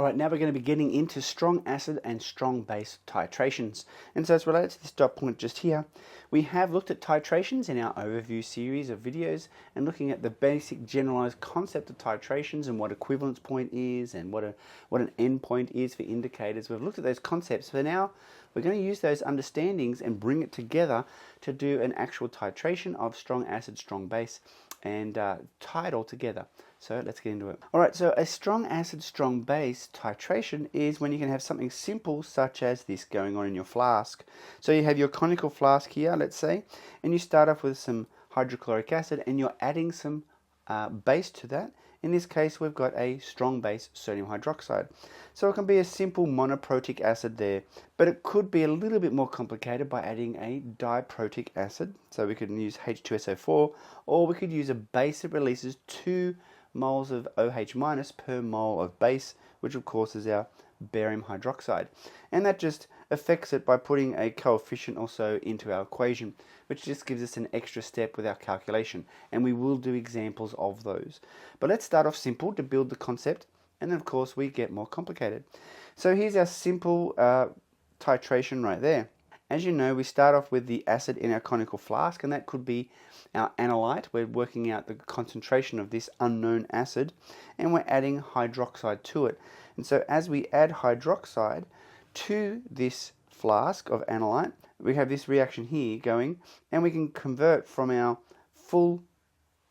Alright, now we're going to be getting into strong acid and strong base titrations. And so it's related to this dot point just here. We have looked at titrations in our overview series of videos and looking at the basic generalized concept of titrations and what equivalence point is and what an end point is for indicators. We've looked at those concepts, but now we're going to use those understandings and bring it together to do an actual titration of strong acid, strong base, and tie it all together. So let's get into it. Alright, so a strong acid, strong base titration is when you can have something simple such as this going on in your flask. So you have your conical flask here, let's say, and you start off with some hydrochloric acid and you're adding some base to that. In this case, we've got a strong base, sodium hydroxide. So it can be a simple monoprotic acid there, but it could be a little bit more complicated by adding a diprotic acid. So we could use H2SO4, or we could use a base that releases 2 moles of OH minus per mole of base, which of course is our barium hydroxide. And that just affects it by putting a coefficient also into our equation, which just gives us an extra step with our calculation. And we will do examples of those. But let's start off simple to build the concept, and then of course we get more complicated. So here's our simple titration right there. As you know, we start off with the acid in our conical flask, and that could be our analyte. We're working out the concentration of this unknown acid, and we're adding hydroxide to it. And so as we add hydroxide to this flask of analyte, we have this reaction here going, and we can convert from our full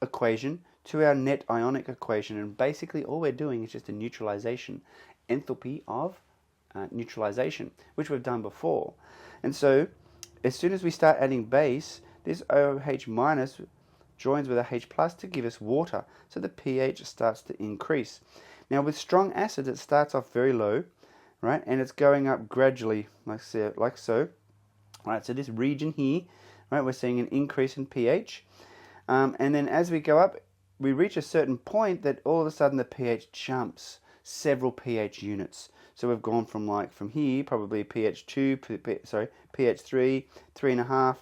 equation to our net ionic equation. And basically all we're doing is just a neutralization, enthalpy of neutralization, which we've done before. And so as soon as we start adding base, this OH minus joins with a H plus to give us water, so the pH starts to increase. Now with strong acid, it starts off very low, right, and it's going up gradually like so. Right, so this region here, right, we're seeing an increase in pH, and then as we go up, we reach a certain point that all of a sudden the pH jumps several pH units. So we've gone from here, probably pH 2, pH 3, 3.5.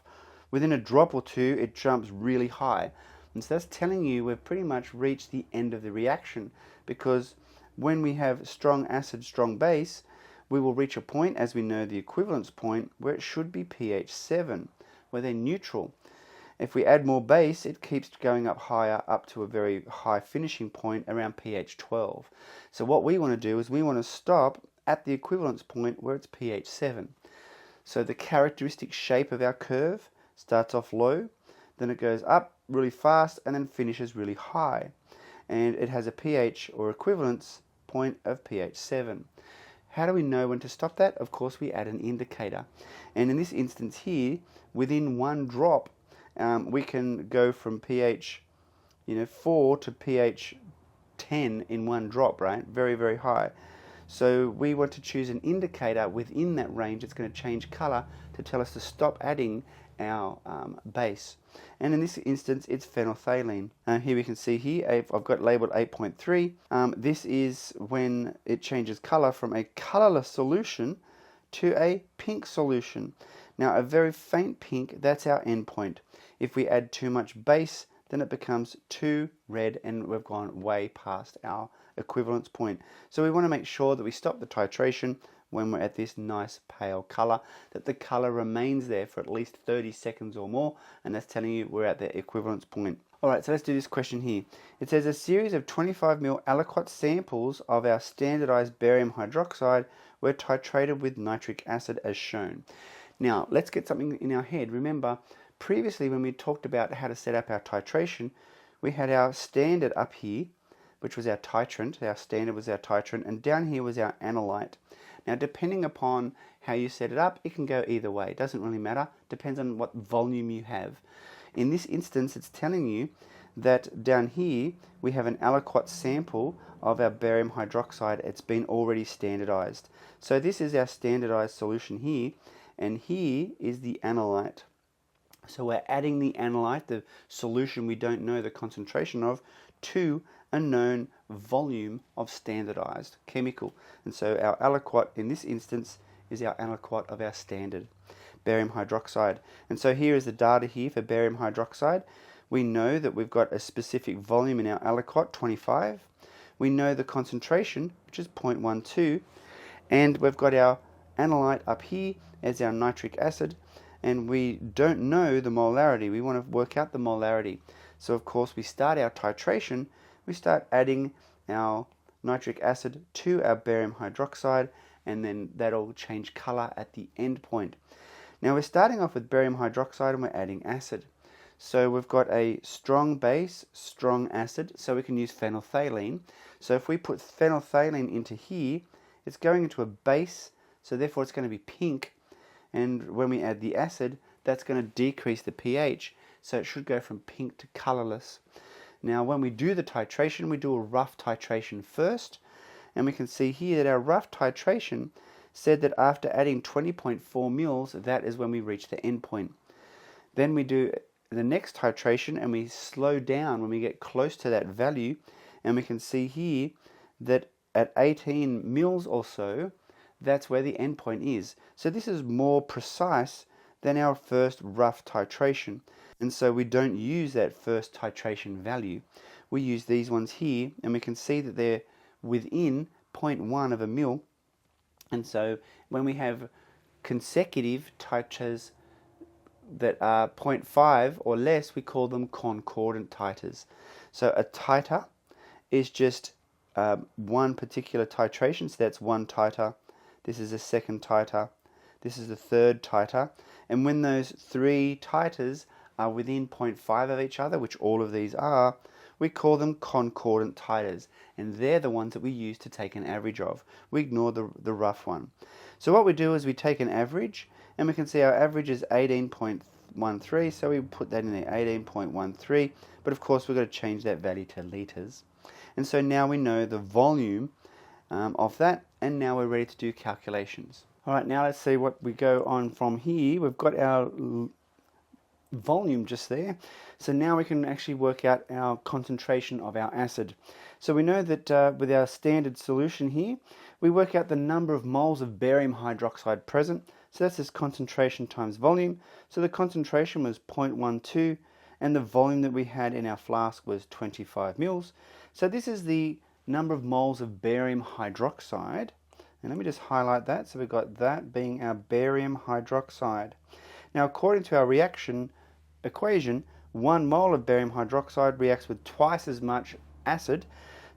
Within a drop or two, it jumps really high. And so that's telling you we've pretty much reached the end of the reaction, because when we have strong acid, strong base, we will reach a point, as we know the equivalence point, where it should be pH 7, where they're neutral. If we add more base, it keeps going up higher, up to a very high finishing point around pH 12. So what we want to do is we want to stop at the equivalence point where it's pH 7. So the characteristic shape of our curve starts off low, then it goes up really fast, and then finishes really high. And it has a pH or equivalence point of pH 7. How do we know when to stop that? Of course, we add an indicator. And in this instance here, within one drop, we can go from pH 4 to pH 10 in one drop, right? Very, very high. So we want to choose an indicator within that range. It's going to change color to tell us to stop adding our base. And in this instance, it's phenolphthalein. Here we can see here, I've got labeled 8.3. This is when it changes color from a colorless solution to a pink solution. Now, a very faint pink, that's our endpoint. If we add too much base, then it becomes too red, and we've gone way past our equivalence point. So we want to make sure that we stop the titration when we're at this nice pale color, that the color remains there for at least 30 seconds or more, and that's telling you we're at the equivalence point. Alright, so let's do this question here. It says a series of 25 ml aliquot samples of our standardized barium hydroxide were titrated with nitric acid as shown. Now, let's get something in our head. Remember, previously when we talked about how to set up our titration, we had our standard up here, which was our titrant. Our standard was our titrant, and down here was our analyte. Now, depending upon how you set it up, it can go either way. It doesn't really matter. Depends on what volume you have. In this instance, it's telling you that down here we have an aliquot sample of our barium hydroxide. It's been already standardized. So this is our standardized solution here, and here is the analyte. So we're adding the analyte, the solution we don't know the concentration of, to a known volume of standardized chemical. And so our aliquot in this instance is our aliquot of our standard barium hydroxide. And so here is the data here for barium hydroxide. We know that we've got a specific volume in our aliquot, 25. we know the concentration, which is 0.12, and we've got our analyte up here as our nitric acid, and we don't know the molarity. We want to work out the molarity. So of course we start our titration, we start adding our nitric acid to our barium hydroxide, and then that'll change color at the end point. Now we're starting off with barium hydroxide and we're adding acid. So we've got a strong base, strong acid, so we can use phenolphthalein. So if we put phenolphthalein into here, it's going into a base, so therefore it's going to be pink. And when we add the acid, that's going to decrease the pH, so it should go from pink to colorless. Now when we do the titration, we do a rough titration first, and we can see here that our rough titration said that after adding 20.4 mils, that is when we reach the end point. Then we do the next titration and we slow down when we get close to that value, and we can see here that at 18 mils or so, that's where the end point is. So this is more precise than our first rough titration, and so we don't use that first titration value. We use these ones here, and we can see that they're within 0.1 of a mil. And so when we have consecutive titers that are 0.5 or less, we call them concordant titers. So a titer is just one particular titration, so that's one titer. This is a second titer. This is the third titer. And when those three titers are within 0.5 of each other, which all of these are, we call them concordant titers. And they're the ones that we use to take an average of. We ignore the rough one. So what we do is we take an average, and we can see our average is 18.13, so we put that in there, 18.13. But of course we've got to change that value to litres. And so now we know the volume of that, and now we're ready to do calculations. Alright, now let's see what we go on from here. We've got our volume just there. So now we can actually work out our concentration of our acid. So we know that with our standard solution here, we work out the number of moles of barium hydroxide present. So that's this concentration times volume. So the concentration was 0.12, and the volume that we had in our flask was 25 mils. So this is the number of moles of barium hydroxide. And let me just highlight that. So we've got that being our barium hydroxide. Now, according to our reaction equation, 1 mole of barium hydroxide reacts with twice as much acid.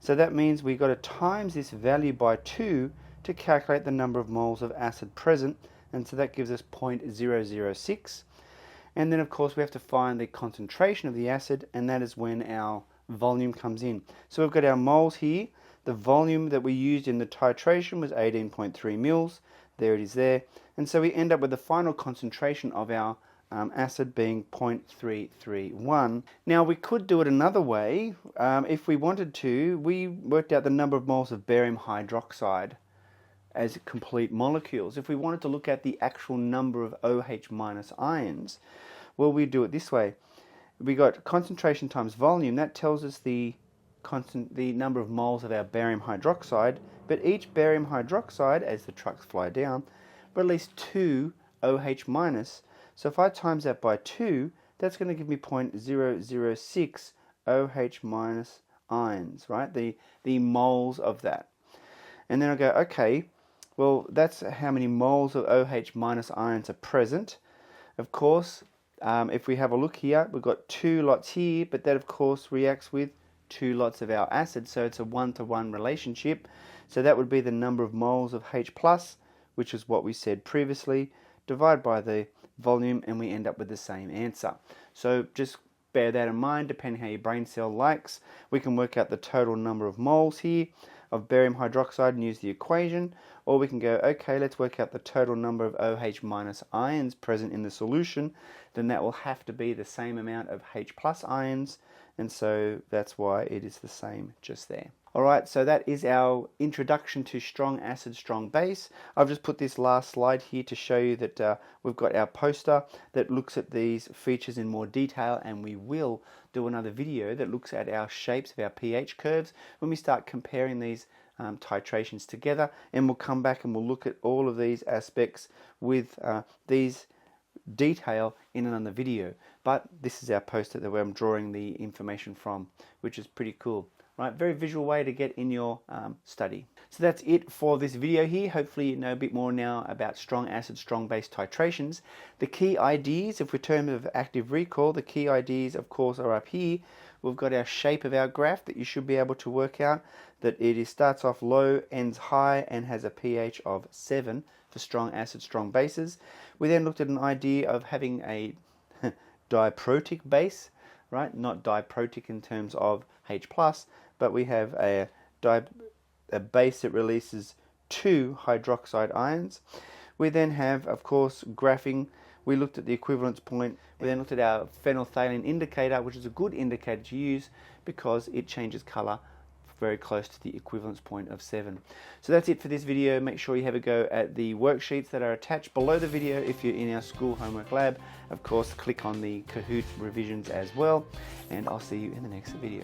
So that means we've got to times this value by 2 to calculate the number of moles of acid present. And so that gives us 0.006. And then, of course, we have to find the concentration of the acid, and that is when our volume comes in. So we've got our moles here. The volume that we used in the titration was 18.3 mils. There it is there. And so we end up with the final concentration of our acid being 0.331. Now we could do it another way. If we wanted to, we worked out the number of moles of barium hydroxide as complete molecules. If we wanted to look at the actual number of OH minus ions, well, we do it this way. We got concentration times volume. That tells us the number of moles of our barium hydroxide, but each barium hydroxide, as the trucks fly down, release 2 OH minus. So if I times that by 2, that's going to give me 0.006 OH minus ions, right? The moles of that. And then I go, okay, well, that's how many moles of OH minus ions are present. Of course, if we have a look here, we've got 2 lots here, but that of course reacts with 2 lots of our acid, so it's a 1-to-1 relationship. So that would be the number of moles of H+, which is what we said previously, divide by the volume, and we end up with the same answer. So just bear that in mind, depending how your brain cell likes. We can work out the total number of moles here of barium hydroxide and use the equation, or we can go, okay, let's work out the total number of OH minus ions present in the solution. Then that will have to be the same amount of H+ ions, and so that's why it is the same just there. Alright, so that is our introduction to strong acid, strong base. I've just put this last slide here to show you that we've got our poster that looks at these features in more detail, and we will do another video that looks at our shapes of our pH curves when we start comparing these titrations together, and we'll come back and we'll look at all of these aspects with these detail in another video. But this is our poster that I'm drawing the information from, which is pretty cool. right? Very visual way to get in your study. So that's it for this video here. Hopefully you know a bit more now about strong acid, strong base titrations. The key ideas, if we're terms of active recall, the key ideas of course are up here. We've got our shape of our graph that you should be able to work out, that it starts off low, ends high, and has a pH of 7 for strong acid, strong bases. We then looked at an idea of having a diprotic base, right? Not diprotic in terms of H+, but we have a base that releases 2 hydroxide ions. We then have, of course, graphing. We looked at the equivalence point. We then looked at our phenolphthalein indicator, which is a good indicator to use because it changes color very close to the equivalence point of 7. So that's it for this video. Make sure you have a go at the worksheets that are attached below the video if you're in our school homework lab. Of course, click on the Kahoot revisions as well, and I'll see you in the next video.